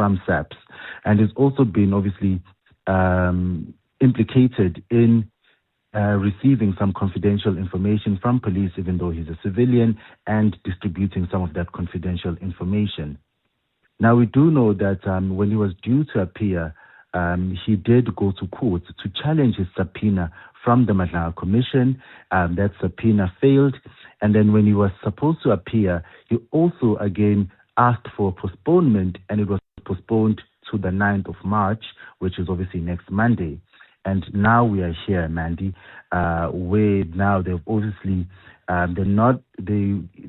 from SAPS, and has also been obviously implicated in receiving some confidential information from police, even though he's a civilian, and distributing some of that confidential information. Now, we do know that when he was due to appear, he did go to court to challenge his subpoena from the Madlanga Commission. That subpoena failed. And then when he was supposed to appear, he also again asked for a postponement, and it was postponed to the 9th of March, which is obviously next Monday. And now we are here, Mandy, where now they've obviously,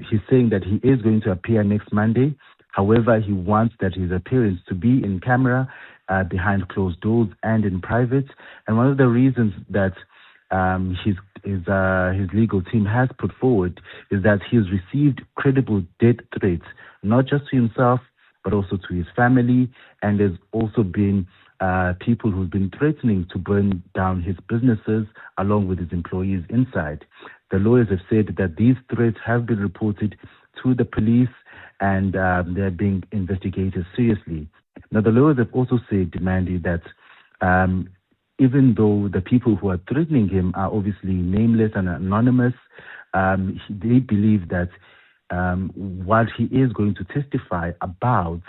he's saying that he is going to appear next Monday. However, he wants that his appearance to be in camera, behind closed doors and in private. And one of the reasons that his legal team has put forward is that he has received credible death threats, not just to himself, but also to his family, and there's also been people who've been threatening to burn down his businesses along with his employees inside. The lawyers have said that these threats have been reported to the police, and they're being investigated seriously. Now, the lawyers have also said, Mandy, that even though the people who are threatening him are obviously nameless and anonymous, they believe that what he is going to testify about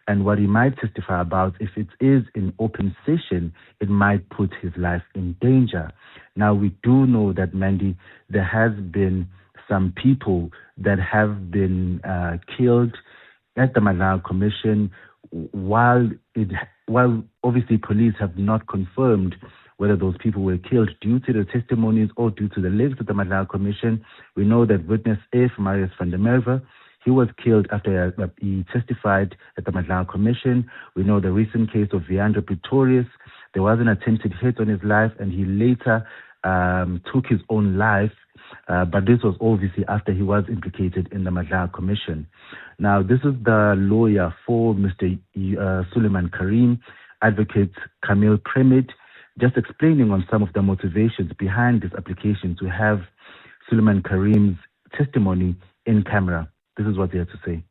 and what he might testify about, if it is in open session, it might put his life in danger. Now, we do know that, Mandy, there has been some people that have been killed at the Madlanga Commission, while obviously police have not confirmed whether those people were killed due to the testimonies or due to the lives of the Madlanga Commission. We know that witness F. Marius van der Merwe, he was killed after he testified at the Madlanga Commission. We know the recent case of Viandra Pretorius. There was an attempted hit on his life, and he later took his own life. But this was obviously after he was implicated in the Madlanga Commission. Now, this is the lawyer for Mr. Suleiman Karim, Advocate Camille Premid, just explaining on some of the motivations behind this application to have Suleiman Karim's testimony in camera. This is what they had to say.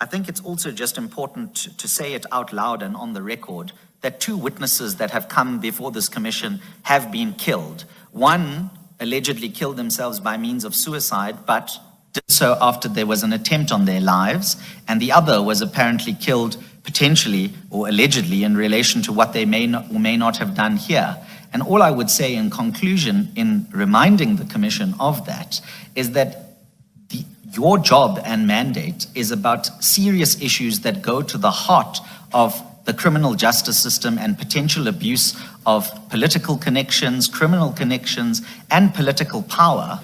I think it's also just important to say it out loud and on the record that two witnesses that have come before this commission have been killed. One allegedly killed themselves by means of suicide, but did so after there was an attempt on their lives, and the other was apparently killed potentially or allegedly in relation to what they may not or may not have done here. And all I would say in conclusion, in reminding the commission of that, is that your job and mandate is about serious issues that go to the heart of the criminal justice system and potential abuse of political connections, criminal connections, and political power,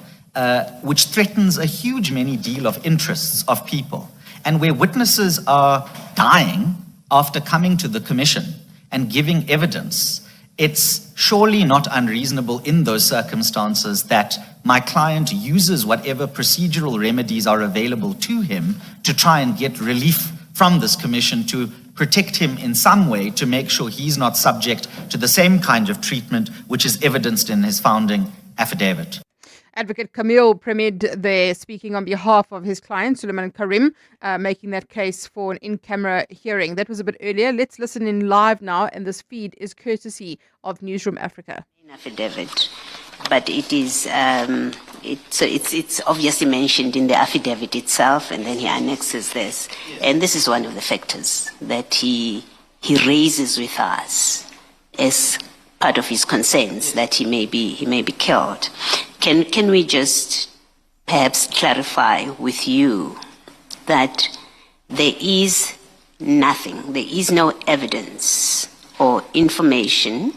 which threatens a huge many deal of interests of people. And where witnesses are dying after coming to the commission and giving evidence, it's surely not unreasonable in those circumstances that my client uses whatever procedural remedies are available to him to try and get relief from this commission to protect him in some way, to make sure he's not subject to the same kind of treatment which is evidenced in his founding affidavit. Advocate Camille Premid there speaking on behalf of his client, Suleiman Karim, making that case for an in-camera hearing. That was a bit earlier. Let's listen in live now, and this feed is courtesy of Newsroom Africa. Affidavit, but it is it's obviously mentioned in the affidavit itself, and then he annexes this, and this is one of the factors that he raises with us as part of his concerns that he may be killed. Can we just perhaps clarify with you that there is nothing, there is no evidence or information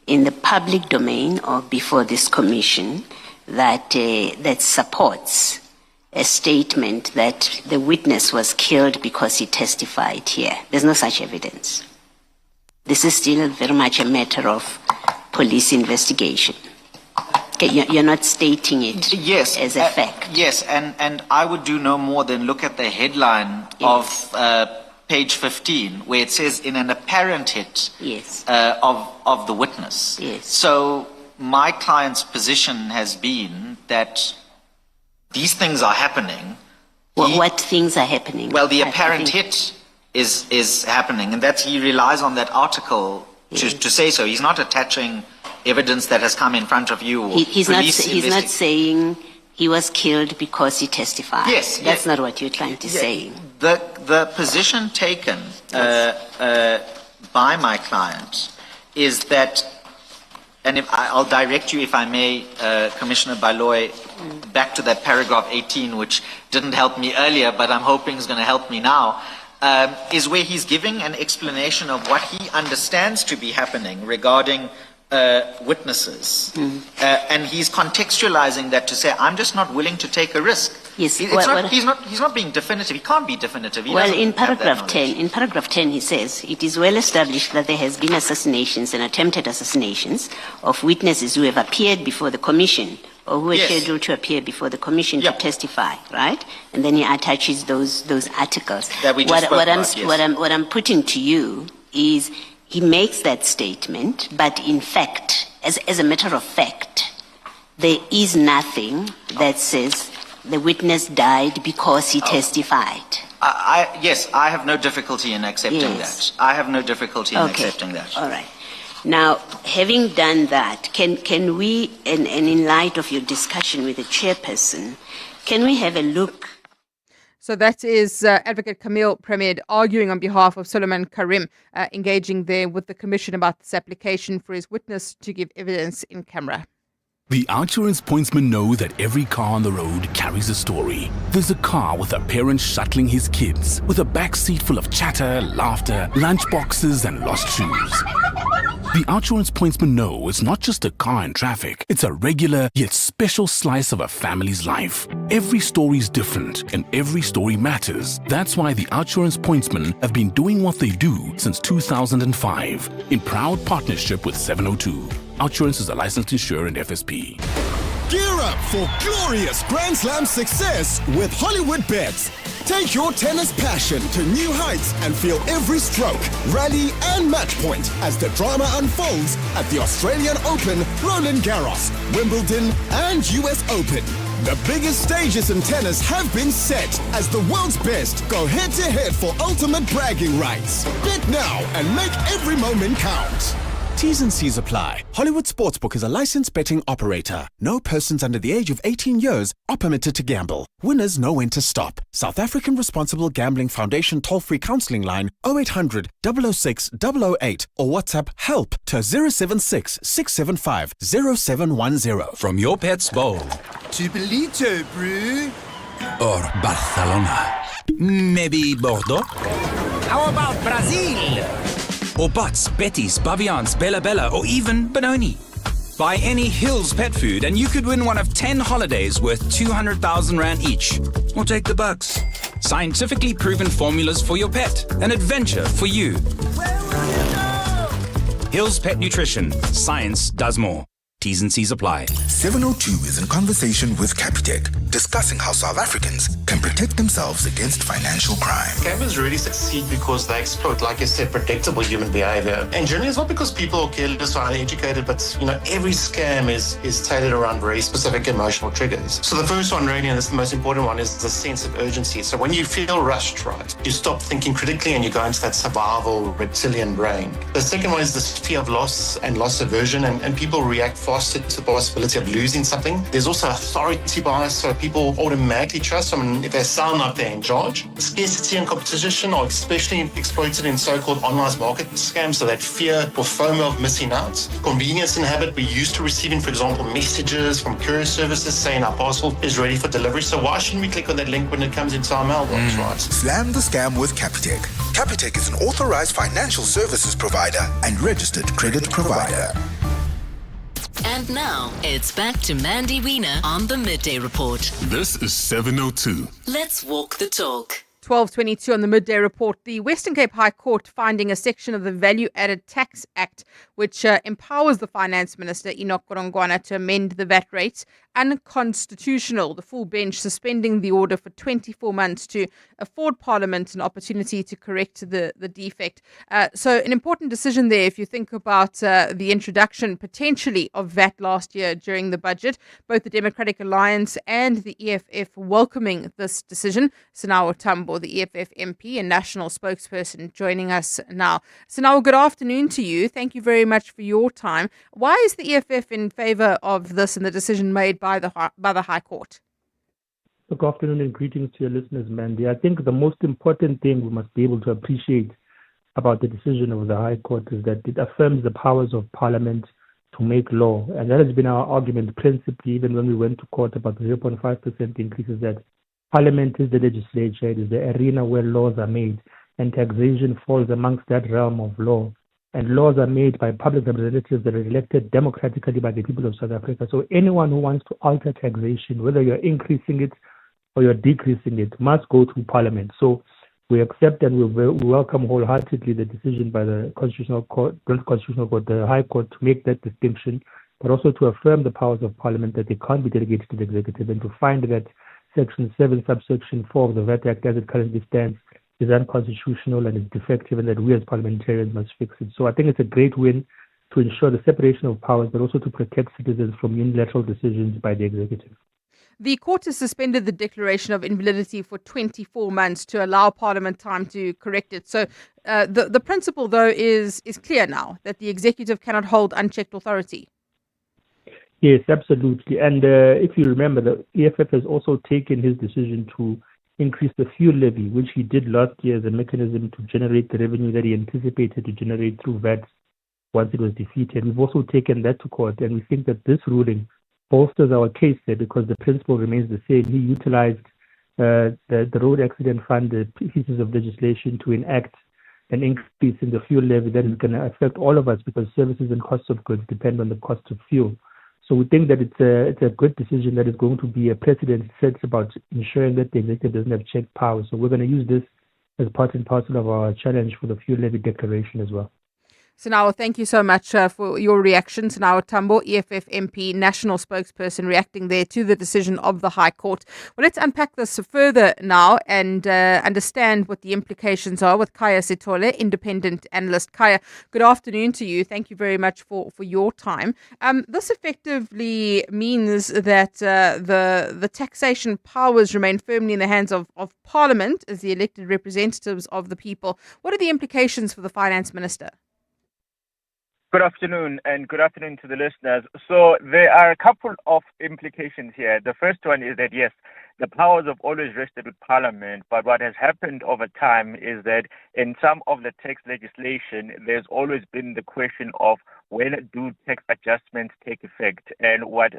in the public domain or before this commission that that supports a statement that the witness was killed because he testified here? There's no such evidence. This is still very much a matter of police investigation. Okay, you're not stating it as a fact. Yes, and I would do no more than look at the headline of page 15, where it says, in an apparent hit of the witness. Yes. So my client's position has been that these things are happening. What things are happening? Well, the apparent hit is happening, and that he relies on that article to say so. He's not attaching evidence that has come in front of you. Or He's not saying he was killed because he testified. Yes, that's not what you're trying to say. The position taken by my client is that, and I'll direct you, if I may, Commissioner Baloy, back to that paragraph 18, which didn't help me earlier, but I'm hoping is going to help me now, is where he's giving an explanation of what he understands to be happening regarding witnesses. And he's contextualizing that to say, I'm just not willing to take a risk. Yes. He's not being definitive. He can't be definitive. Well, in paragraph 10, he says, it is well established that there has been assassinations and attempted assassinations of witnesses who have appeared before the commission or who are scheduled to appear before the commission to testify, right? And then he attaches those articles. That we just spoke about, what I'm putting to you is he makes that statement, but in fact, as a matter of fact, there is nothing that says the witness died because he testified. Yes, I have no difficulty in accepting that. I have no difficulty in accepting that. All right. Now, having done that, can we, and in light of your discussion with the chairperson, can we have a look? So that is Advocate Camille Premed arguing on behalf of Suleiman Karim, engaging there with the Commission about this application for his witness to give evidence in camera. The outsurance pointsmen know that every car on the road carries a story. There's a car with a parent shuttling his kids, with a back seat full of chatter, laughter, lunchboxes and lost shoes. The outsurance pointsmen know it's not just a car in traffic, it's a regular yet special slice of a family's life. Every story's different and every story matters. That's why the outsurance pointsmen have been doing what they do since 2005 in proud partnership with 702. Outsurance is a licensed insurer and FSP. Gear up for glorious Grand Slam success with Hollywood Bets. Take your tennis passion to new heights and feel every stroke, rally and match point as the drama unfolds at the Australian Open, Roland Garros, Wimbledon and US Open. The biggest stages in tennis have been set as the world's best go head-to-head for ultimate bragging rights. Bet now and make every moment count. T's and C's apply. Hollywood Sportsbook is a licensed betting operator. No persons under the age of 18 years are permitted to gamble. Winners know when to stop. South African Responsible Gambling Foundation toll-free counselling line 0800 006 008 or WhatsApp HELP to 076 675 0710. From your pet's bowl to Belito, bro. or Barcelona, maybe Bordeaux? How about Brazil? Or Butts, Betty's, Bavian's, Bella Bella, or even Benoni. Buy any Hills pet food and you could win one of 10 holidays worth 200,000 Rand each. Or take the bucks. Scientifically proven formulas for your pet. An adventure for you. Hills Pet Nutrition. Science does more. T's and C's apply. 702 is in conversation with Capitec, discussing how South Africans can protect themselves against financial crime. Scammers really succeed because they exploit, like I said, predictable human behavior. And generally, it's not because people are careless or uneducated, but every scam is tailored around very specific emotional triggers. So the first one, really, and this is the most important one, is the sense of urgency. So when you feel rushed, right, you stop thinking critically and you go into that survival reptilian brain. The second one is this fear of loss and loss aversion, and people react faster to the possibility of losing something. There's also authority bias, so people automatically trust someone if they sound like they're in charge. Scarcity and competition are especially exploited in so-called online market scams, so that fear or FOMO of missing out. Convenience and habit, we're used to receiving, for example, messages from courier services saying our parcel is ready for delivery, so why shouldn't we click on that link when it comes into our mailbox, right? Slam the scam with Capitec. Capitec is an authorized financial services provider and registered credit provider. And now, it's back to Mandy Wiener on the Midday Report. This is 702. Let's walk the talk. 12:22 on the Midday Report. The Western Cape High Court finding a section of the Value Added Tax Act which empowers the Finance Minister, Enoch Godongwana, to amend the VAT rates unconstitutional. The full bench suspending the order for 24 months to afford Parliament an opportunity to correct the defect. So an important decision there if you think about the introduction potentially of VAT last year during the budget. Both the Democratic Alliance and the EFF welcoming this decision. Sinawo Tambo Tambo, the EFF MP and national spokesperson, joining us now. So now, good afternoon to you. Thank you very much for your time. Why is the EFF in favour of this and the decision made by the High Court? Good afternoon and greetings to your listeners, Mandy. I think the most important thing we must be able to appreciate about the decision of the High Court is that it affirms the powers of Parliament to make law. And that has been our argument principally, even when we went to court about the 0.5% increases, that Parliament is the legislature, it is the arena where laws are made, and taxation falls amongst that realm of law. And laws are made by public representatives that are elected democratically by the people of South Africa. So anyone who wants to alter taxation, whether you're increasing it or you're decreasing it, must go through Parliament. So we accept and we welcome wholeheartedly the decision by the Constitutional Court, the High Court, to make that distinction, but also to affirm the powers of Parliament that they can't be delegated to the executive, and to find that Section 7, subsection 4 of the VAT Act, as it currently stands, is unconstitutional and is defective, and that we as parliamentarians must fix it. So I think it's a great win to ensure the separation of powers, but also to protect citizens from unilateral decisions by the executive. The court has suspended the declaration of invalidity for 24 months to allow Parliament time to correct it. So the principle, though, is clear now, that the executive cannot hold unchecked authority. Yes, absolutely. And if you remember, the EFF has also taken his decision to increase the fuel levy, which he did last year as a mechanism to generate the revenue that he anticipated to generate through VAT once it was defeated. We've also taken that to court, and we think that this ruling bolsters our case there because the principle remains the same. He utilized the Road Accident Fund, the pieces of legislation, to enact an increase in the fuel levy that is going to affect all of us because services and costs of goods depend on the cost of fuel. So we think that it's a good decision that is going to be a precedent set about ensuring that the executive doesn't have check power. So we're going to use this as part and parcel of our challenge for the fuel levy declaration as well. So now, thank you so much for your reaction. So now, Tambo, EFF MP, national spokesperson, reacting there to the decision of the High Court. Well, let's unpack this further now and understand what the implications are with Kaya Sitole, independent analyst. Kaya, good afternoon to you. Thank you very much for your time. This effectively means that the taxation powers remain firmly in the hands of Parliament as the elected representatives of the people. What are the implications for the Finance Minister? Good afternoon, and good afternoon to the listeners. So there are a couple of implications here. The first one is that, yes, the powers have always rested with Parliament, but what has happened over time is that in some of the tax legislation, there's always been the question of when do tax adjustments take effect, and what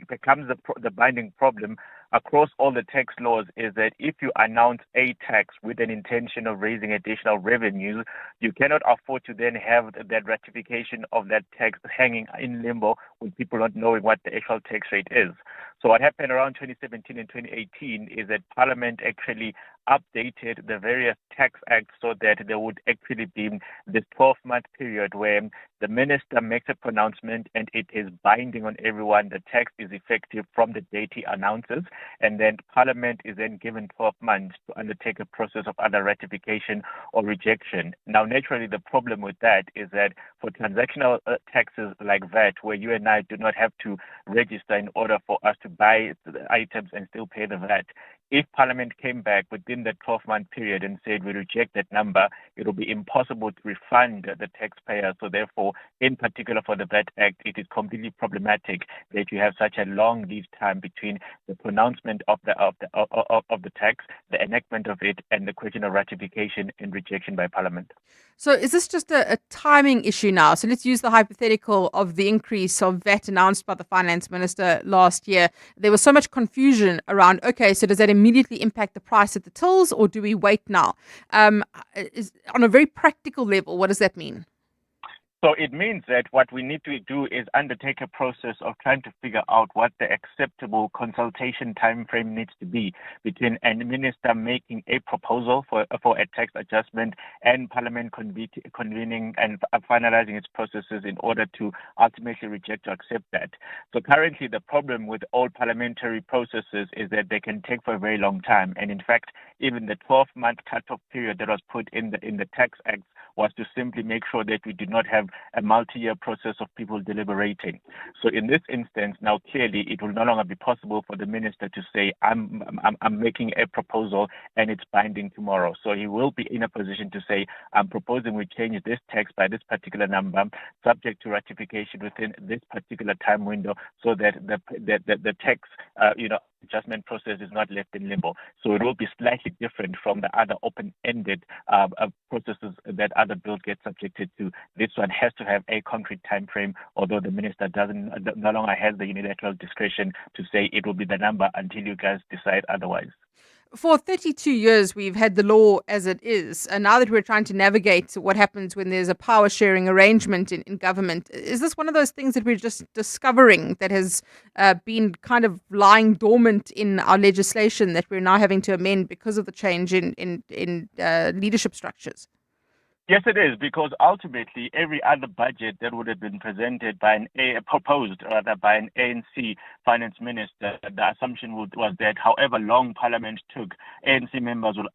becomes the binding problem across all the tax laws is that if you announce a tax with an intention of raising additional revenue, you cannot afford to then have that ratification of that tax hanging in limbo with people not knowing what the actual tax rate is. So what happened around 2017 and 2018 is that Parliament actually updated the various tax acts so that there would actually be this 12-month period where the minister makes a pronouncement and it is binding on everyone. The tax is effective from the date he announces, and then Parliament is then given 12 months to undertake a process of either ratification or rejection. Now, naturally, the problem with that is that for transactional taxes like VAT, where you and I do not have to register in order for us to buy the items and still pay the VAT, if Parliament came back within the 12-month period and said we reject that number, it will be impossible to refund the taxpayer. So therefore, in particular for the VAT Act, it is completely problematic that you have such a long lead time between the pronouncement of the tax, the enactment of it, and the question of ratification and rejection by Parliament. So is this just a timing issue now? So let's use the hypothetical of the increase of VAT announced by the Finance Minister last year. There was so much confusion around, okay, so does that immediately impact the price at the tills, or do we wait now? On a very practical level, what does that mean? So it means that what we need to do is undertake a process of trying to figure out what the acceptable consultation time frame needs to be between a minister making a proposal for a tax adjustment and Parliament convening and finalizing its processes in order to ultimately reject or accept that. So currently the problem with all parliamentary processes is that they can take for a very long time. And in fact, even the 12-month cut-off period that was put in the Tax Act was to simply make sure that we did not have a multi-year process of people deliberating. So in this instance, now clearly it will no longer be possible for the minister to say, I'm making a proposal and it's binding tomorrow. So he will be in a position to say, I'm proposing we change this tax by this particular number, subject to ratification within this particular time window, so that the tax adjustment process is not left in limbo. So it will be slightly different from the other open-ended processes that other bills get subjected to. This one has to have a concrete time frame, although the minister no longer has the unilateral discretion to say it will be the number until you guys decide otherwise. For 32 years, we've had the law as it is. And now that we're trying to navigate what happens when there's a power sharing arrangement in government, is this one of those things that we're just discovering that has been kind of lying dormant in our legislation that we're now having to amend because of the change in leadership structures? Yes, it is, because ultimately every other budget that would have been presented by proposed by an ANC finance minister, the assumption was that however long Parliament took, ANC members will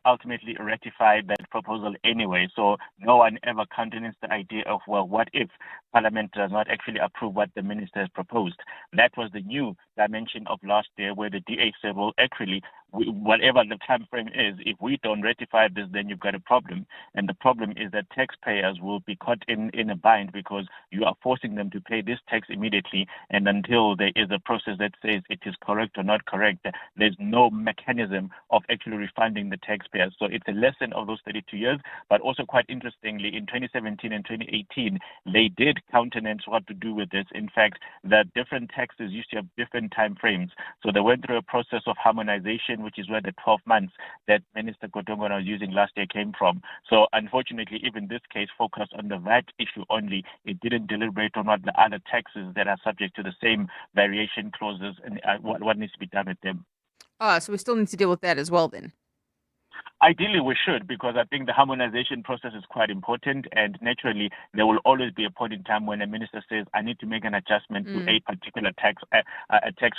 ultimately ratify that proposal anyway. So no one ever countenanced the idea of, well, what if Parliament does not actually approve what the minister has proposed? That was the new dimension of last year, where the DA said, well, actually, whatever the time frame is, if we don't ratify this, then you've got a problem. And the problem is that taxpayers will be caught in a bind because you are forcing them to pay this tax immediately. And until there is a process that says it is correct or not correct, there's no mechanism of actually refunding the taxpayers. So it's a lesson of those 32 years. But also quite interestingly, in 2017 and 2018, they did countenance what to do with this. In fact, the different taxes used to have different time frames. So they went through a process of harmonization, which is where the 12 months that Minister Kotongwana was using last year came from. So unfortunately, even this case focused on the VAT issue only. It didn't deliberate on what the other taxes that are subject to the same variation clauses and what needs to be done with them. So we still need to deal with that as well then. Ideally, we should, because I think the harmonization process is quite important, and naturally, there will always be a point in time when a minister says, I need to make an adjustment to a particular tax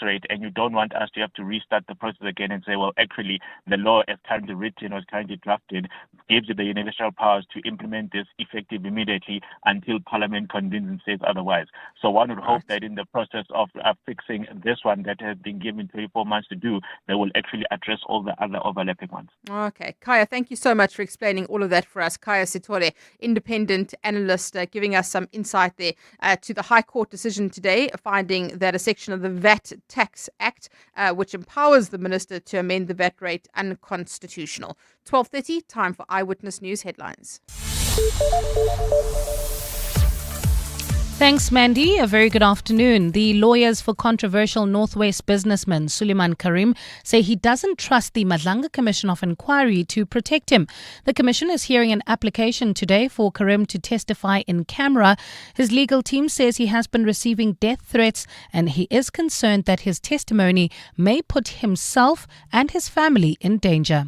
rate, and you don't want us to have to restart the process again and say, well, actually, the law as currently written or as currently drafted gives you the universal powers to implement this effective immediately until Parliament convenes and says otherwise. So one would hope that in the process of fixing this one that has been given 24 months to do, they will actually address all the other overlapping ones. Okay. Kaya, thank you so much for explaining all of that for us. Kaya Sitole, independent analyst, giving us some insight there to the High Court decision today, finding that a section of the VAT Tax Act, which empowers the minister to amend the VAT rate, unconstitutional. 12:30, time for Eyewitness News headlines. Thanks, Mandy. A very good afternoon. The lawyers for controversial Northwest businessman Suleiman Karim say he doesn't trust the Madlanga Commission of Inquiry to protect him. The commission is hearing an application today for Karim to testify in camera. His legal team says he has been receiving death threats and he is concerned that his testimony may put himself and his family in danger.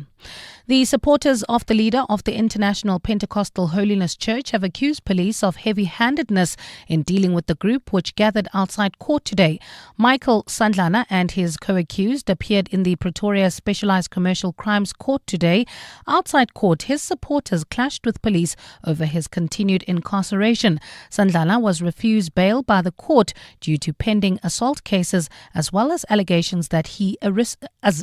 The supporters of the leader of the International Pentecostal Holiness Church have accused police of heavy-handedness in dealing with the group which gathered outside court today. Michael Sandlana and his co-accused appeared in the Pretoria Specialized Commercial Crimes Court today. Outside court, his supporters clashed with police over his continued incarceration. Sandlana was refused bail by the court due to pending assault cases as well as allegations that he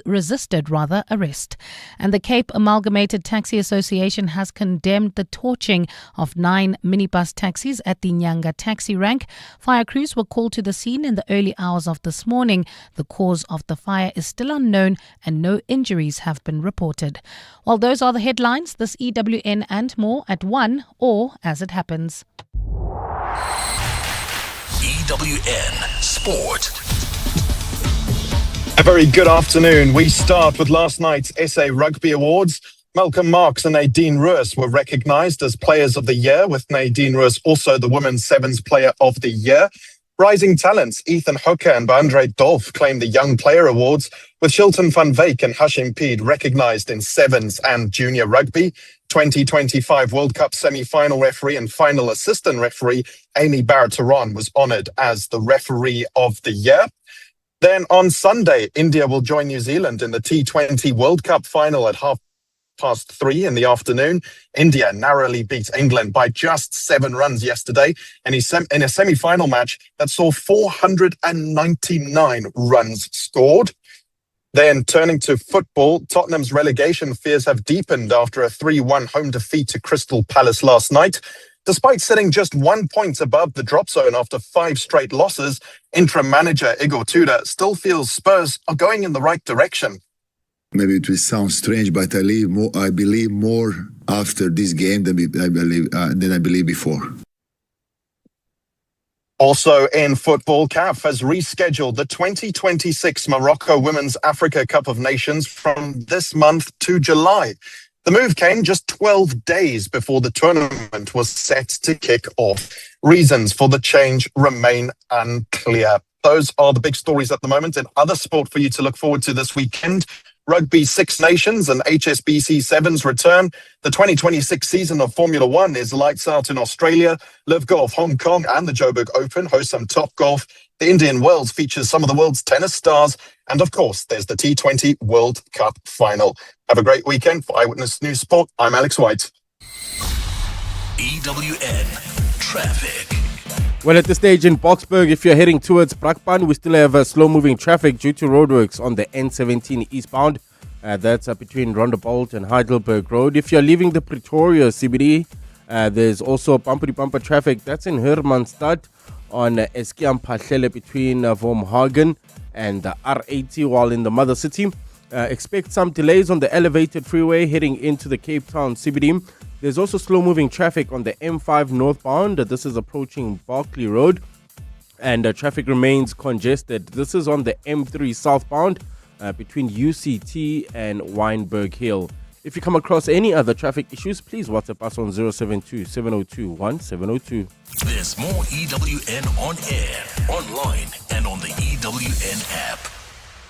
resisted arrest. And the Cape Amalgamated Taxi Association has condemned the torching of 9 minibus taxis at the Nyanga taxi rank. Fire crews were called to the scene in the early hours of this morning. The cause of the fire is still unknown and no injuries have been reported. Well, those are the headlines. This EWN and more at 1 or as it happens. EWN Sport. A very good afternoon. We start with last night's SA Rugby Awards. Malcolm Marx and Nadine Roos were recognised as Players of the Year, with Nadine Roos also the Women's Sevens Player of the Year. Rising talents Ethan Hooker and Beandre Dolph claimed the Young Player Awards, with Shilton van Wyk and Hashim Peed recognised in Sevens and Junior Rugby. 2025 World Cup semi-final referee and final assistant referee Amy Barrett-Taran was honoured as the Referee of the Year. Then on Sunday, India will join New Zealand in the T20 World Cup final at 12:30 3:30 in the afternoon. India narrowly beat England by just 7 runs yesterday in a semi-final match that saw 499 runs scored. Then turning to football, Tottenham's relegation fears have deepened after a 3-1 home defeat to Crystal Palace last night. Despite sitting just 1 point above the drop zone after 5 straight losses, interim manager Igor Tudor still feels Spurs are going in the right direction. Maybe it will sound strange, but I believe more after this game than I believe before. Also in football, CAF has rescheduled the 2026 Morocco Women's Africa Cup of Nations from this month to July. The move came just 12 days before the tournament was set to kick off. Reasons for the change remain unclear. Those are the big stories at the moment. And other sport for you to look forward to this weekend: Rugby Six Nations and HSBC Sevens return. The 2026 season of Formula One is lights out in Australia. Live Golf Hong Kong and the Joburg Open host some top golf. The Indian Wells features some of the world's tennis stars. And of course, there's the T20 World Cup final. Have a great weekend. For Eyewitness News Sport, I'm Alex White. EWN Traffic. Well, at this stage in Boksburg, if you're heading towards Brakpan, we still have slow-moving traffic due to roadworks on the N17 eastbound. That's between Rondebolt and Heidelberg Road. If you're leaving the Pretoria CBD, there's also bumper-to-bumper traffic. That's in Hermanstad on Eskiam Pahlele between Vormhagen and R80, while in the mother city. Expect some delays on the elevated freeway heading into the Cape Town CBD. There's also slow-moving traffic on the M5 northbound. This is approaching Barclay Road, and traffic remains congested. This is on the M3 southbound between UCT and Wynberg Hill. If you come across any other traffic issues, please WhatsApp us on 072-702-1702. There's more EWN on air, online, and on the EWN app.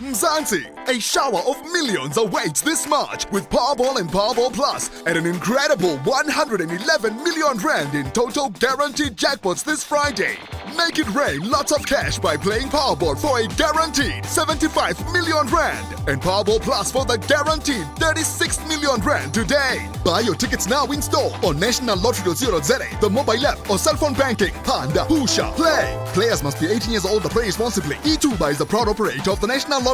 Mzansi, a shower of millions awaits this March with Powerball and Powerball Plus at an incredible 111 million rand in total guaranteed jackpots this Friday. Make it rain lots of cash by playing Powerball for a guaranteed 75 million rand and Powerball Plus for the guaranteed 36 million rand today. Buy your tickets now in store on nationallottery.co.za, the mobile app or cell phone banking. Panda, Pusha, play. Players must be 18 years old to play responsibly. E2 is the proud operator of the National Lottery.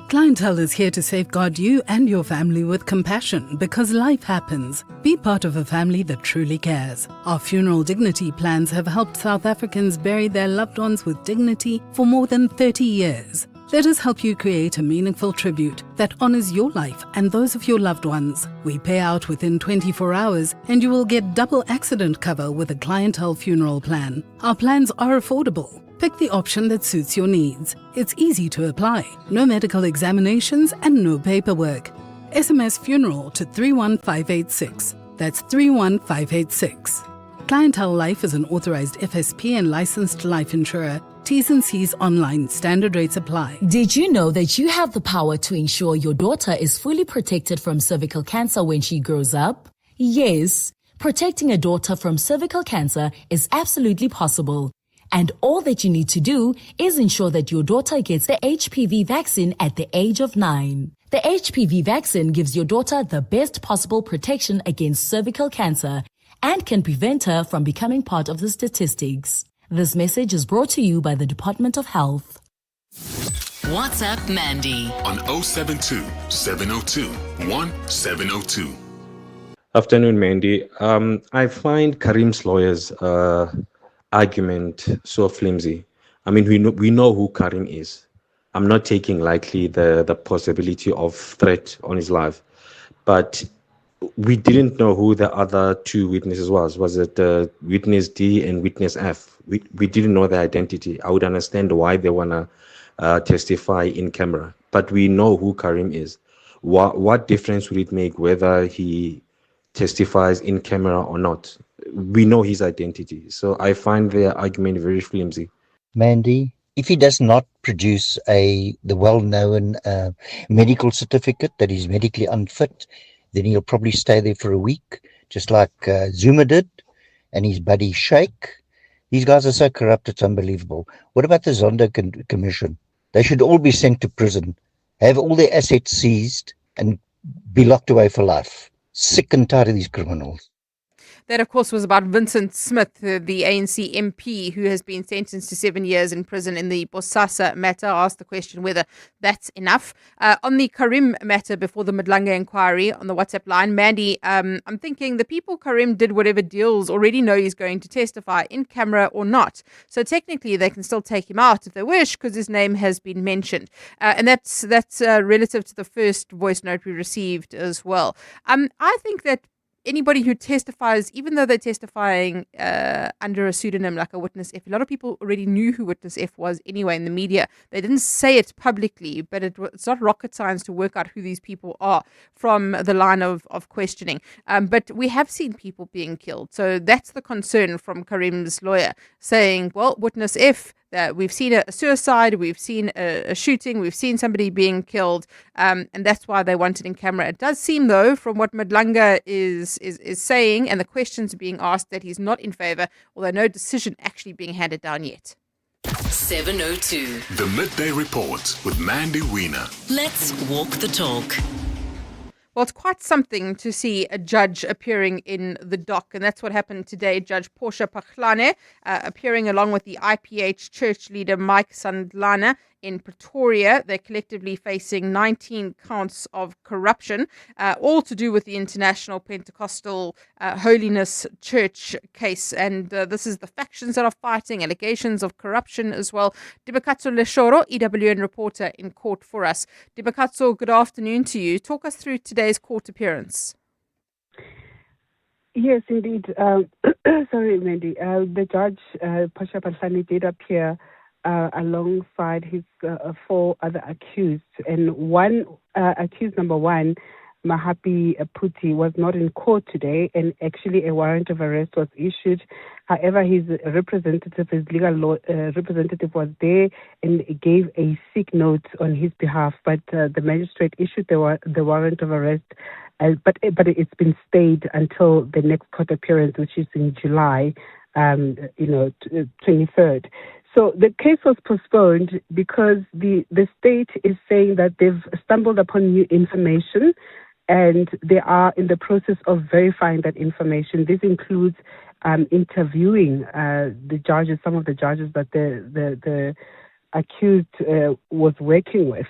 Clientele is here to safeguard you and your family with compassion because life happens. Be part of a family that truly cares. Our funeral dignity plans have helped South Africans bury their loved ones with dignity for more than 30 years. Let us help you create a meaningful tribute that honors your life and those of your loved ones. We pay out within 24 hours and you will get double accident cover with a clientele funeral plan. Our plans are affordable. Pick the option that suits your needs. It's easy to apply. No medical examinations and no paperwork. SMS funeral to 31586. That's 31586. Clientele Life is an authorized FSP and licensed life insurer. T's and C's online. Standard rates apply. Did you know that you have the power to ensure your daughter is fully protected from cervical cancer when she grows up? Yes, protecting a daughter from cervical cancer is absolutely possible. And all that you need to do is ensure that your daughter gets the HPV vaccine at the age of 9. The HPV vaccine gives your daughter the best possible protection against cervical cancer and can prevent her from becoming part of the statistics. This message is brought to you by the Department of Health. WhatsApp Mandy on 072-702-1702. Afternoon, Mandy. I find Karim's lawyers argument so flimsy. I mean, we know who Karim is. I'm not taking lightly the possibility of threat on his life, but we didn't know who the other two witnesses was. Was it witness D and witness F? We didn't know their identity. I would understand why they wanna testify in camera, but we know who Karim is. What difference will it make whether he testifies in camera or not? We know his identity. So I find their argument very flimsy. Mandy, if he does not produce the well-known medical certificate that he's medically unfit, then he'll probably stay there for a week, just like Zuma did, and his buddy Sheikh. These guys are so corrupt, it's unbelievable. What about the Zondo Commission? They should all be sent to prison, have all their assets seized, and be locked away for life. Sick and tired of these criminals. That, of course, was about Vincent Smith, the ANC MP, who has been sentenced to 7 years in prison in the Bosasa matter. I asked the question whether that's enough. On the Karim matter before the Madlanga inquiry on the WhatsApp line, Mandy, I'm thinking the people Karim did whatever deals already know he's going to testify in camera or not. So technically they can still take him out if they wish because his name has been mentioned. And that's relative to the first voice note we received as well. I think that anybody who testifies, even though they're testifying under a pseudonym like a Witness F, a lot of people already knew who Witness F was anyway in the media. They didn't say it publicly, but it's not rocket science to work out who these people are from the line of questioning. But we have seen people being killed. So that's the concern from Karim's lawyer, saying, well, Witness F, that we've seen a suicide, we've seen a shooting, we've seen somebody being killed, and that's why they want it in camera. It does seem, though, from what Madlanga is saying and the questions being asked, that he's not in favor, although no decision actually being handed down yet. 7:02. The Midday Report with Mandy Wiener. Let's walk the talk. Well, it's quite something to see a judge appearing in the dock, and that's what happened today. Judge Portia Pachlane appearing along with the IPH church leader Mike Sandlana in Pretoria. They're collectively facing 19 counts of corruption, all to do with the International Pentecostal Holiness Church case. And this is the factions that are fighting, allegations of corruption as well. Dibakatso Leshoro, EWN reporter in court for us. Dibakatso, good afternoon to you. Talk us through today's court appearance. Yes, indeed. Sorry, Mandy. The judge, Pasha Palhani, did appear alongside his 4 other accused. And one accused number 1, Mahapi Puti, was not in court today, and actually a warrant of arrest was issued. However, his representative, his legal representative, was there and gave a sick note on his behalf. But the magistrate issued the warrant of arrest, but it's been stayed until the next court appearance, which is in July, 23rd. So the case was postponed because the state is saying that they've stumbled upon new information and they are in the process of verifying that information. This includes interviewing the judges, some of the judges that the accused was working with.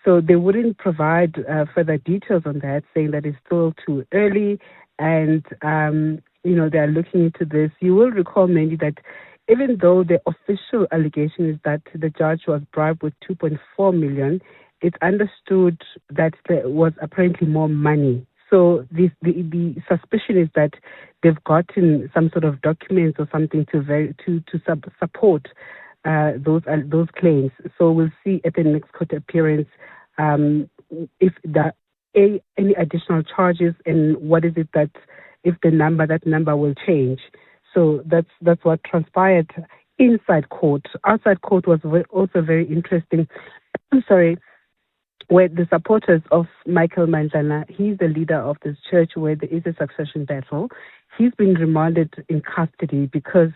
So they wouldn't provide further details on that, saying that it's still too early and, they are looking into this. You will recall, Mandy, that even though the official allegation is that the judge was bribed with 2.4 million, it's understood that there was apparently more money. So the suspicion is that they've gotten some sort of documents or something to support those claims. So we'll see at the next court appearance if any additional charges and what is it that if that number will change. So that's what transpired inside court. Outside court was also very interesting. I'm sorry, where the supporters of Michael Mandlana, he's the leader of this church where there is a succession battle. He's been remanded in custody because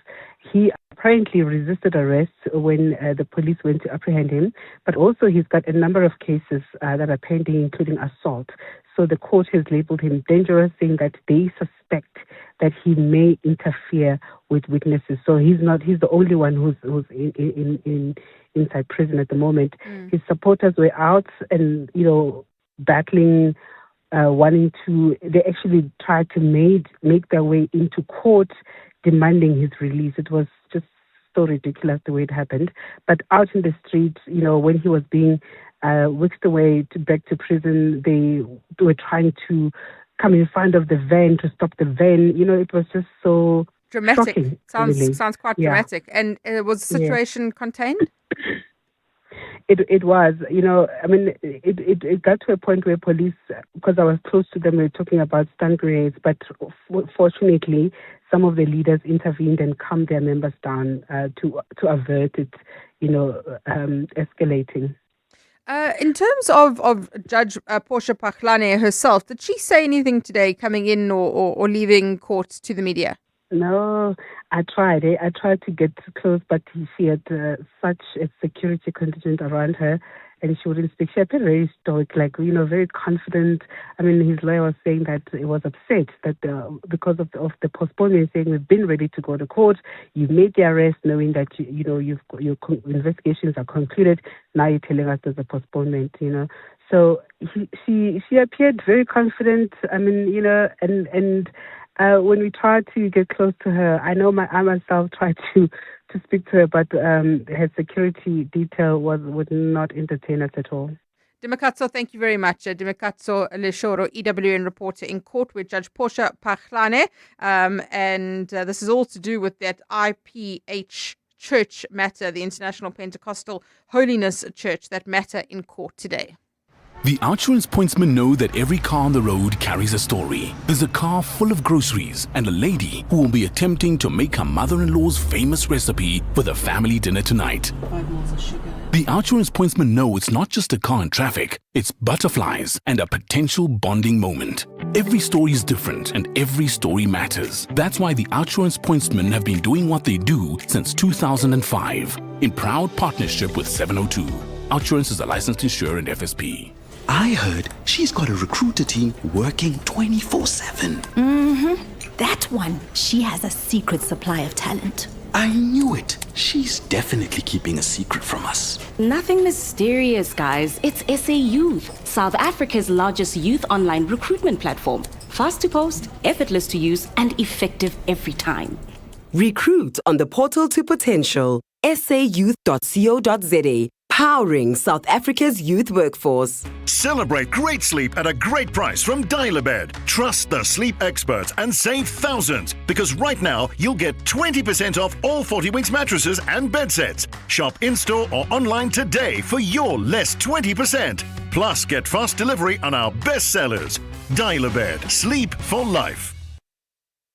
he apparently resisted arrest when the police went to apprehend him. But also he's got a number of cases that are pending, including assault. So the court has labeled him dangerous, saying that they suspect that he may interfere with witnesses. So he's the only one who's inside prison at the moment. His supporters were out and, battling, they actually tried to make their way into court demanding his release. It was just so ridiculous the way it happened. But out in the street, when he was being whisked away back to prison, they were trying to come in front of the van to stop the van. It was just so dramatic. Shocking, Sounds quite dramatic. And was the situation contained? It was, it got to a point where police, because I was close to them, were talking about stun grenades, but fortunately, some of the leaders intervened and calmed their members down to avert it, escalating. In terms of Judge Portia Pachlane herself, did she say anything today coming in or leaving court to the media? No, I tried. I tried to get close, but she had such a security contingent around her, and she wouldn't speak. She appeared very stoic, like, very confident. I mean, his lawyer was saying that he was upset that because of the postponement, saying we've been ready to go to court. You made the arrest knowing that, your investigations are concluded. Now you're telling us there's a postponement, So she appeared very confident. I mean, and when we tried to get close to her, I know I myself tried to speak to her, but her security detail would not entertain us at all. Dimakatso, thank you very much. Dimakatso Leshoro, EWN reporter in court with Judge Portia Pachlane. And this is all to do with that IPH church matter, the International Pentecostal Holiness Church, that matter in court today. The Outsurance pointsmen know that every car on the road carries a story. There's a car full of groceries and a lady who will be attempting to make her mother-in-law's famous recipe for the family dinner tonight. 5 mils of sugar. The Outsurance pointsmen know it's not just a car in traffic, it's butterflies and a potential bonding moment. Every story is different and every story matters. That's why the Outsurance pointsmen have been doing what they do since 2005 in proud partnership with 702. Outsurance is a licensed insurer and FSP. I heard she's got a recruiter team working 24/7. That one, she has a secret supply of talent. I knew it. She's definitely keeping a secret from us. Nothing mysterious, guys. It's SA Youth, South Africa's largest youth online recruitment platform. Fast to post, effortless to use, and effective every time. Recruit on the portal to potential, sayouth.co.za. Powering South Africa's youth workforce. Celebrate great sleep at a great price from Dial-A-Bed. Trust the sleep experts and save thousands, because right now you'll get 20% off all 40 Winks mattresses and bed sets. Shop in-store or online today for your less 20%. Plus, get fast delivery on our best sellers. Dial-A-Bed. Sleep for life.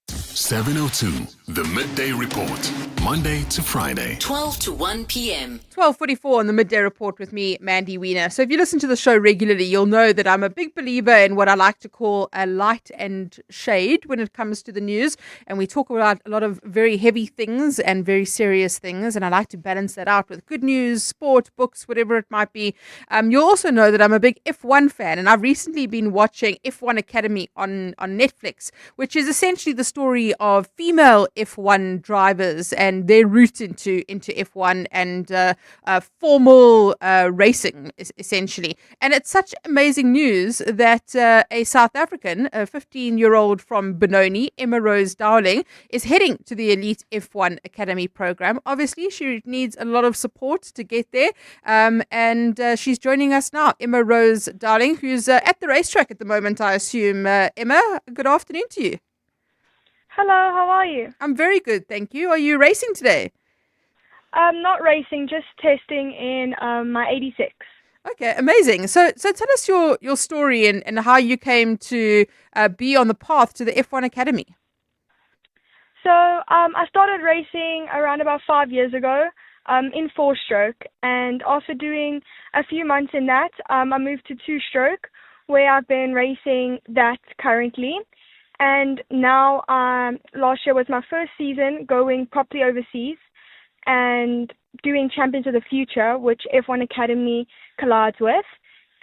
702, the Midday Report, Monday to Friday. 12 to 1 p.m. 12:44 on the Midday Report with me, Mandy Wiener. So if you listen to the show regularly, you'll know that I'm a big believer in what I like to call a light and shade when it comes to the news. And we talk about a lot of very heavy things and very serious things. And I like to balance that out with good news, sport, books, whatever it might be. You'll also know that I'm a big F1 fan. And I've recently been watching F1 Academy on Netflix, which is essentially the story of female F1 drivers and their route into F1 and formal racing, essentially. And it's such amazing news that a South African, a 15-year-old from Benoni, Emma Rose Dowling, is heading to the Elite F1 Academy program. Obviously, she needs a lot of support to get there. And she's joining us now, Emma Rose Dowling, who's at the racetrack at the moment, I assume. Emma, good afternoon to you. Hello, how are you? I'm very good, thank you. Are you racing today? Not racing, just testing in my 86. Okay, amazing. So tell us your story and how you came to be on the path to the F1 Academy. So I started racing around about 5 years ago in 4-stroke, and after doing a few months in that, I moved to 2-stroke, where I've been racing that currently. And now, last year was my first season going properly overseas and doing Champions of the Future, which F1 Academy collides with.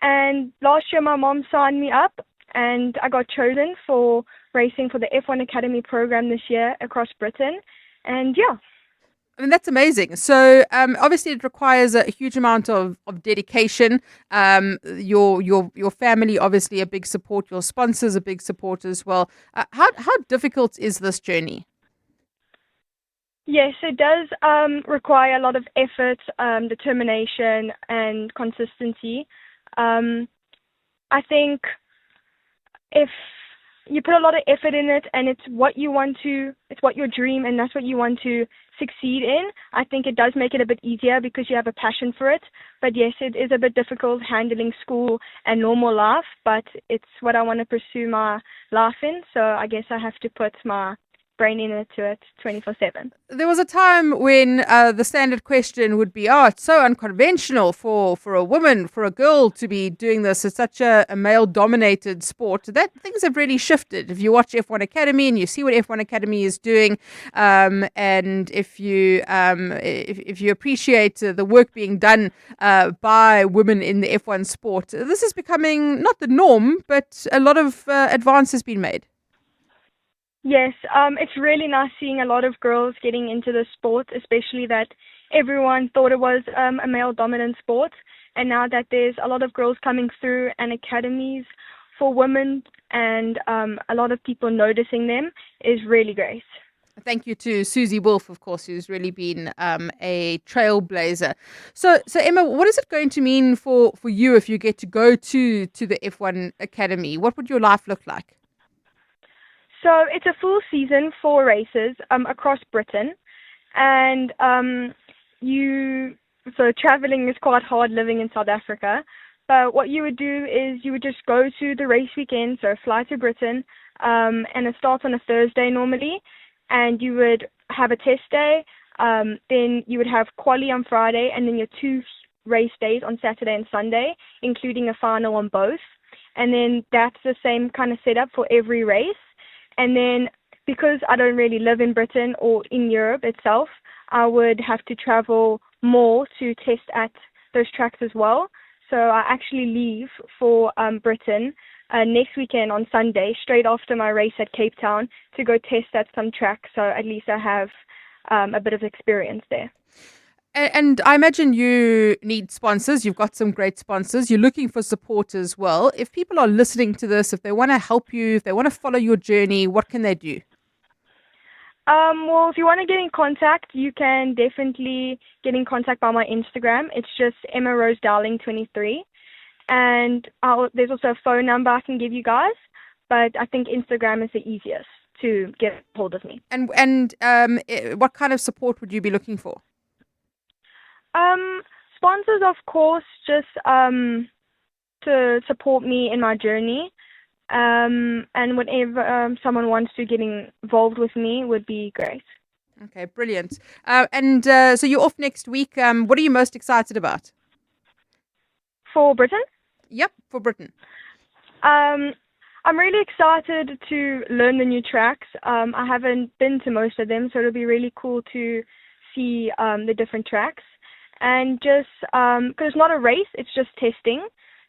And last year, my mom signed me up, and I got chosen for racing for the F1 Academy program this year across Britain. And yeah. I mean, that's amazing. So obviously it requires a huge amount of dedication. Your family, obviously a big support. Your sponsors, a big support as well. How difficult is this journey? Yes, it does require a lot of effort, determination and consistency. I think if you put a lot of effort in it and it's what your dream and that's what you want to succeed in, I think it does make it a bit easier because you have a passion for it. But yes, it is a bit difficult handling school and normal life, but it's what I want to pursue my life in. So I guess I have to put my brain into it 24/7. There was a time when the standard question would be, it's so unconventional for a woman, for a girl to be doing this. It's such a male-dominated sport. That things have really shifted. If you watch F1 Academy and you see what F1 Academy is doing, and if you appreciate the work being done by women in the F1 sport, this is becoming not the norm, but a lot of advance has been made. Yes, it's really nice seeing a lot of girls getting into the sport, especially that everyone thought it was a male-dominant sport. And now that there's a lot of girls coming through and academies for women and a lot of people noticing them is really great. Thank you to Susie Wolf, of course, who's really been a trailblazer. So Emma, what is it going to mean for you if you get to go to the F1 Academy? What would your life look like? So it's a full season, 4 races across Britain, and so traveling is quite hard living in South Africa. But what you would do is you would just go to the race weekend, so fly to Britain, and it starts on a Thursday normally, and you would have a test day, then you would have quali on Friday, and then your 2 race days on Saturday and Sunday, including a final on both. And then that's the same kind of setup for every race. And then because I don't really live in Britain or in Europe itself, I would have to travel more to test at those tracks as well. So I actually leave for Britain next weekend on Sunday, straight after my race at Cape Town, to go test at some tracks. So at least I have a bit of experience there. And I imagine you need sponsors. You've got some great sponsors. You're looking for support as well. If people are listening to this, if they want to help you, if they want to follow your journey, what can they do? Well, if you want to get in contact, you can definitely get in contact by my Instagram. It's just Emma Rose Darling 23. And there's also a phone number I can give you guys. But I think Instagram is the easiest to get hold of me. And what kind of support would you be looking for? Sponsors, of course, just to support me in my journey. And whenever someone wants to get involved with me would be great. Okay, brilliant. So you're off next week. What are you most excited about? For Britain? Yep, for Britain. I'm really excited to learn the new tracks. I haven't been to most of them, so it'll be really cool to see the different tracks. And just because it's not a race, it's just testing.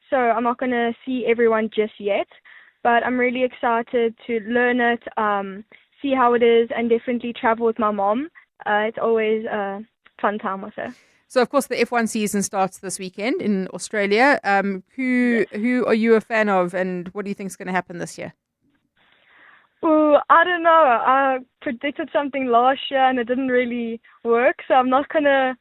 So I'm not going to see everyone just yet. But I'm really excited to learn it, see how it is, and definitely travel with my mom. It's always a fun time with her. So, of course, the F1 season starts this weekend in Australia. Who are you a fan of, and what do you think is going to happen this year? Well, I don't know. I predicted something last year, and it didn't really work. So I'm not going to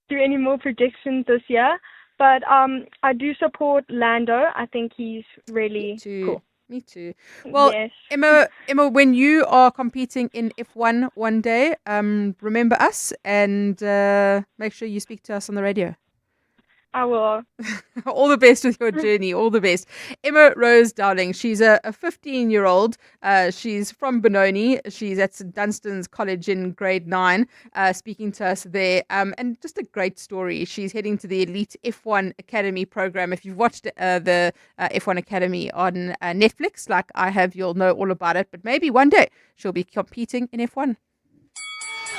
do any more predictions this year. But I do support Lando. I think he's really cool. Me too. Well, yes. Emma, when you are competing in F1 one day, remember us and make sure you speak to us on the radio. I will. All the best with your journey. All the best. Emma Rose Dowling. She's a 15-year-old. She's from Benoni. She's at St Dunstan's College in grade 9, speaking to us there. And just a great story. She's heading to the Elite F1 Academy program. If you've watched the F1 Academy on Netflix, like I have, you'll know all about it. But maybe one day she'll be competing in F1.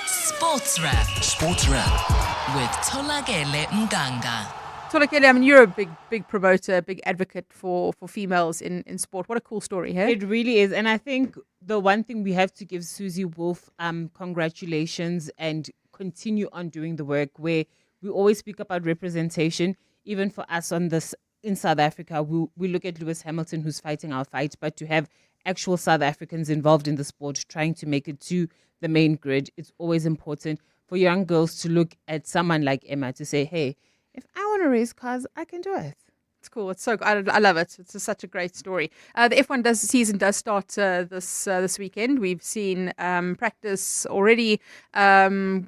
Sports Wrap. Sports Wrap. With Tolakele Mganga. Tolakele, I mean, you're a big promoter, big advocate for females in sport. What a cool story, hey? It really is. And I think the one thing we have to give Susie Wolf congratulations and continue on doing the work where we always speak about representation. Even for us on this in South Africa, we look at Lewis Hamilton, who's fighting our fight, but to have actual South Africans involved in the sport, trying to make it to the main grid, it's always important for young girls to look at someone like Emma to say, hey, if I want to race cars, I can do it. It's cool. It's so I love it. It's such a great story. The F1 season does start this weekend. We've seen practice already. I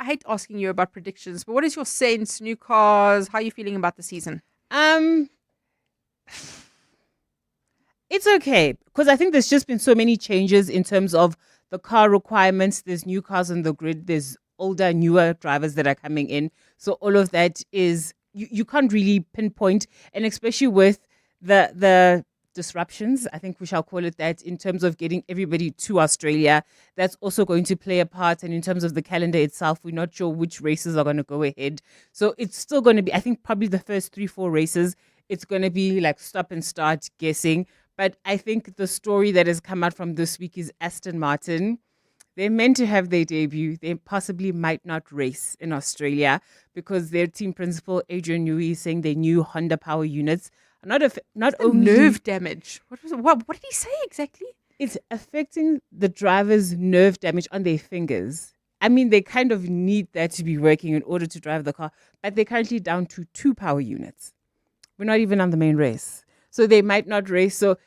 hate asking you about predictions, but what is your sense? New cars? How are you feeling about the season? It's okay, because I think there's just been so many changes in terms of the car requirements. There's new cars on the grid. There's older, newer drivers that are coming in. So all of that is, you can't really pinpoint, and especially with the disruptions, I think we shall call it that, in terms of getting everybody to Australia, that's also going to play a part. And in terms of the calendar itself, we're not sure which races are going to go ahead. So it's still going to be, I think, probably the first 3-4 races, it's going to be like stop and start guessing. But I think the story that has come out from this week is Aston Martin. They're meant to have their debut. They possibly might not race in Australia because their team principal, Adrian Newey, is saying their new Honda power units are not only nerve damage. What did he say exactly? It's affecting the driver's nerve damage on their fingers. I mean, they kind of need that to be working in order to drive the car, but they're currently down to 2 power units. We're not even on the main race. So they might not race. So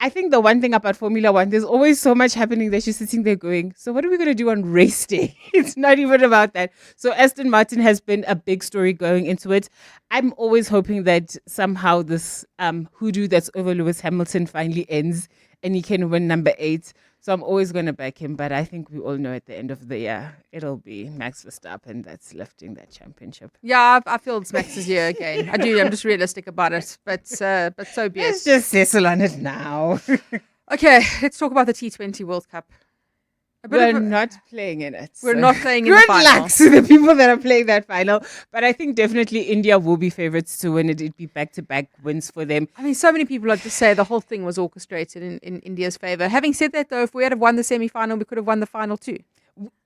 I think the one thing about Formula One, there's always so much happening that you're sitting there going, so what are we going to do on race day? It's not even about that. So Aston Martin has been a big story going into it. I'm always hoping that somehow this hoodoo that's over Lewis Hamilton finally ends and he can win number 8. So I'm always going to back him. But I think we all know at the end of the year, it'll be Max Verstappen that's lifting that championship. Yeah, I feel it's Max's year again. I do. I'm just realistic about it. But so be it. Let's just settle on it now. Okay, let's talk about the T20 World Cup. We're not playing in it. We're not playing in the final. Good luck to the people that are playing that final. But I think definitely India will be favourites to win it. It'd be back-to-back wins for them. I mean, so many people like to say the whole thing was orchestrated in India's favour. Having said that, though, if we had have won the semi-final, we could have won the final too.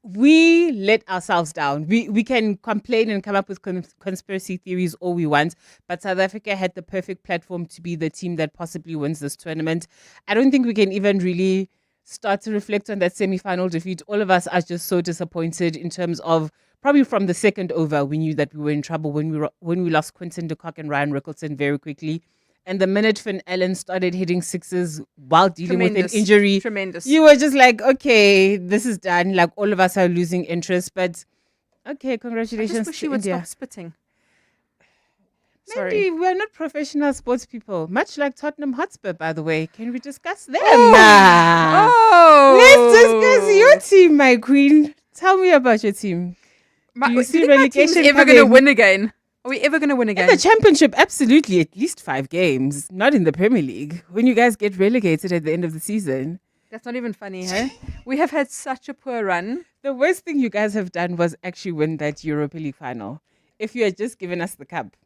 We let ourselves down. We can complain and come up with conspiracy theories all we want, but South Africa had the perfect platform to be the team that possibly wins this tournament. I don't think we can even really start to reflect on that semi-final defeat. All of us are just so disappointed in terms of probably from the second over, we knew that we were in trouble when we lost Quinton de Kock and Ryan Rickleton very quickly. And the minute Finn Allen started hitting sixes while dealing with an injury, you were just like, okay, this is done. Like all of us are losing interest, but okay, congratulations I just wish to you would India. stop spitting. Mandy, we're not professional sports people. Much like Tottenham Hotspur, by the way. Can we discuss them? Let's discuss your team, my queen. Tell me about your team. Do you see relegation ever going to win again? Are we ever going to win again? In the championship, absolutely. At least 5 games. Not in the Premier League. When you guys get relegated at the end of the season. That's not even funny, hey? We have had such a poor run. The worst thing you guys have done was actually win that Europa League final. If you had just given us the cup,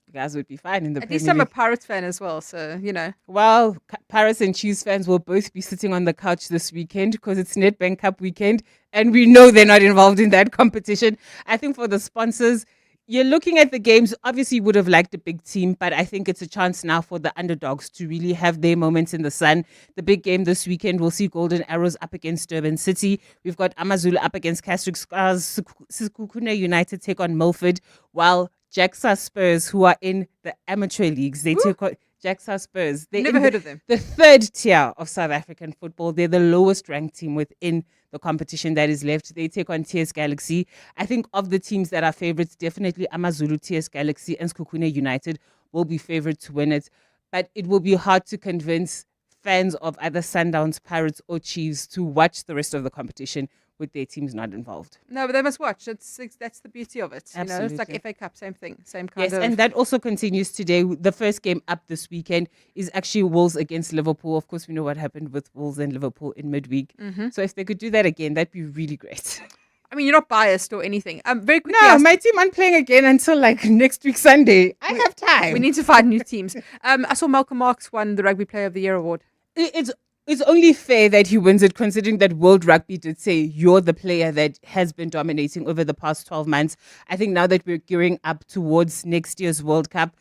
you guys would be fine in the Premier League. At least I'm a Pirates fan as well, so, you know. Well, Pirates and Chiefs fans will both be sitting on the couch this weekend because it's Nedbank Cup weekend, and we know they're not involved in that competition. I think for the sponsors, you're looking at the games. Obviously, you would have liked a big team, but I think it's a chance now for the underdogs to really have their moments in the sun. The big game this weekend, we'll see Golden Arrows up against Durban City. We've got Amazulu up against Castrick Scars. Sekhukhune United take on Milford, while JAXA Spurs, who are in the amateur leagues, they take on JAXA Spurs. They're Never heard of them. The third tier of South African football. They're the lowest ranked team within the competition that is left. They take on TS Galaxy. I think of the teams that are favourites, definitely Amazulu, TS Galaxy, and Sekhukhune United will be favoured to win it. But it will be hard to convince fans of either Sundowns, Pirates, or Chiefs to watch the rest of the competition with their teams not involved. No, but they must watch. That's the beauty of it. Absolutely. You know, it's like FA Cup, same thing, same kind of. Yes, and that also continues today. The first game up this weekend is actually Wolves against Liverpool. Of course, we know what happened with Wolves and Liverpool in midweek. Mm-hmm. So if they could do that again, that'd be really great. I mean, you're not biased or anything. Very quickly. No, my team aren't playing again until like next week Sunday. I have time. We need to find new teams. I saw Malcolm Marx won the Rugby Player of the Year award. It's only fair that he wins it, considering that World Rugby did say you're the player that has been dominating over the past 12 months. I think now that we're gearing up towards next year's World Cup,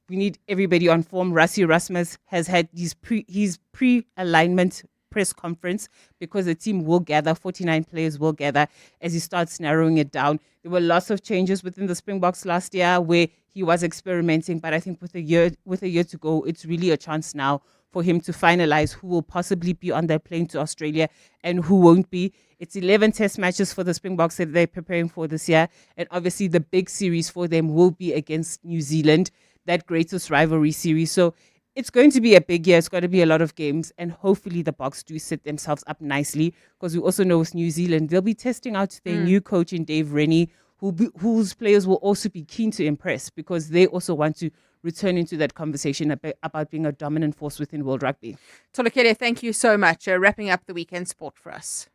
we need everybody on form. Rassie Erasmus has had his pre-alignment press conference because the team will gather, 49 players will gather as he starts narrowing it down. There were lots of changes within the Springboks last year where he was experimenting, but I think with a year to go, it's really a chance now for him to finalize who will possibly be on that plane to Australia and who won't be. It's 11 test matches for the Springboks that they're preparing for this year. And obviously the big series for them will be against New Zealand, that greatest rivalry series. So it's going to be a big year. It's going to be a lot of games, and hopefully the Boks do set themselves up nicely, because we also know with New Zealand, they'll be testing out their new coach in Dave Rennie, whose players will also be keen to impress, because they also want to return into that conversation about being a dominant force within world rugby. Tolokele, thank you so much. Wrapping up the weekend sport for us.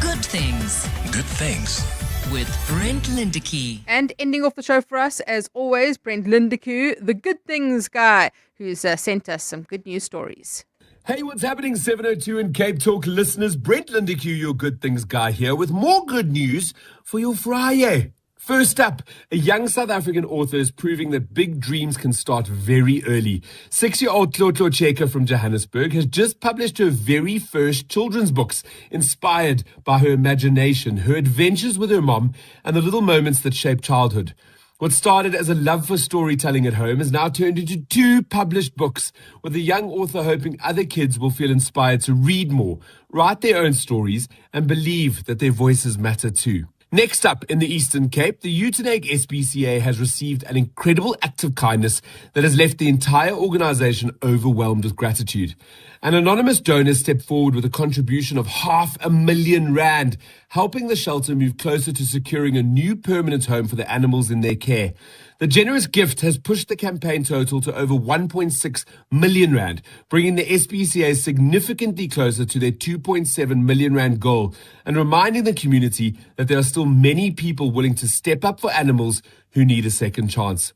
Good things. Good things. With Brent Lindeque. And ending off the show for us, as always, Brent Lindeque, the good things guy, who's sent us some good news stories. Hey, what's happening, 702 and Cape Talk listeners? Brent Lindeque, your good things guy here, with more good news for your Friday. First up, a young South African author is proving that big dreams can start very early. 6-year-old Tlotlo Cheka from Johannesburg has just published her very first children's books, inspired by her imagination, her adventures with her mom, and the little moments that shape childhood. What started as a love for storytelling at home has now turned into 2 published books, with the young author hoping other kids will feel inspired to read more, write their own stories, and believe that their voices matter too. Next up, in the Eastern Cape, the Utenag SPCA has received an incredible act of kindness that has left the entire organisation overwhelmed with gratitude. An anonymous donor stepped forward with a contribution of R500,000, helping the shelter move closer to securing a new permanent home for the animals in their care. The generous gift has pushed the campaign total to over R1.6 million, bringing the SPCA significantly closer to their R2.7 million goal, and reminding the community that there are still many people willing to step up for animals who need a second chance.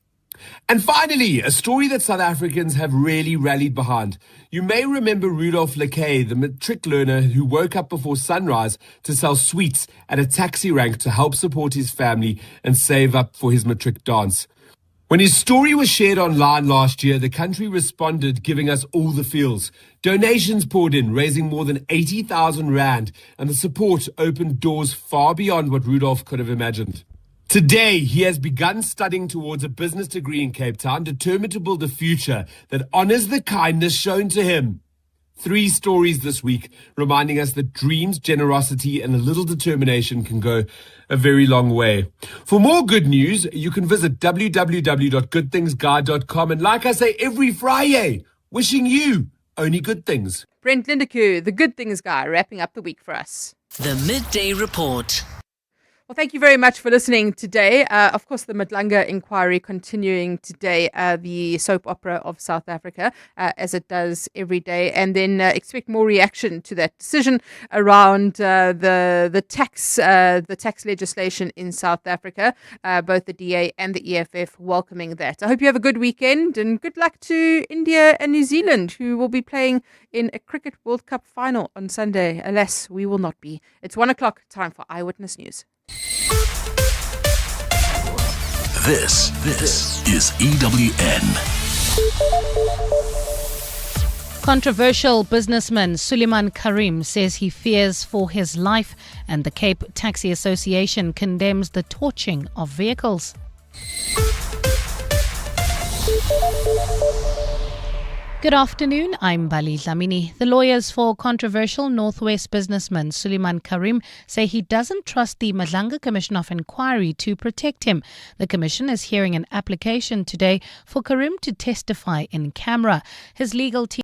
And finally, a story that South Africans have really rallied behind. You may remember Rudolph Lekay, the matric learner who woke up before sunrise to sell sweets at a taxi rank to help support his family and save up for his matric dance. When his story was shared online last year, the country responded, giving us all the feels. Donations poured in, raising more than R80,000, and the support opened doors far beyond what Rudolph could have imagined. Today, he has begun studying towards a business degree in Cape Town, determined to build a future that honors the kindness shown to him. 3 stories this week, reminding us that dreams, generosity, and a little determination can go a very long way. For more good news, you can visit www.goodthingsguide.com. And like I say every Friday, wishing you only good things. Brent Lindeque, the good things guy, wrapping up the week for us. The Midday Report. Well, thank you very much for listening today. Of course, the Madlanga inquiry continuing today, the soap opera of South Africa, as it does every day. And then expect more reaction to that decision around the tax legislation in South Africa. Both the DA and the EFF welcoming that. I hope you have a good weekend, and good luck to India and New Zealand, who will be playing in a Cricket World Cup final on Sunday. Alas, we will not be. It's 1:00, time for Eyewitness News. This is EWN. Controversial businessman Suleiman Karim says he fears for his life, and the Cape Taxi Association condemns the torching of vehicles. Good afternoon, I'm Bali Dlamini. The lawyers for controversial Northwest businessman Suleiman Karim say he doesn't trust the Madlanga Commission of Inquiry to protect him. The commission is hearing an application today for Karim to testify in camera. His legal team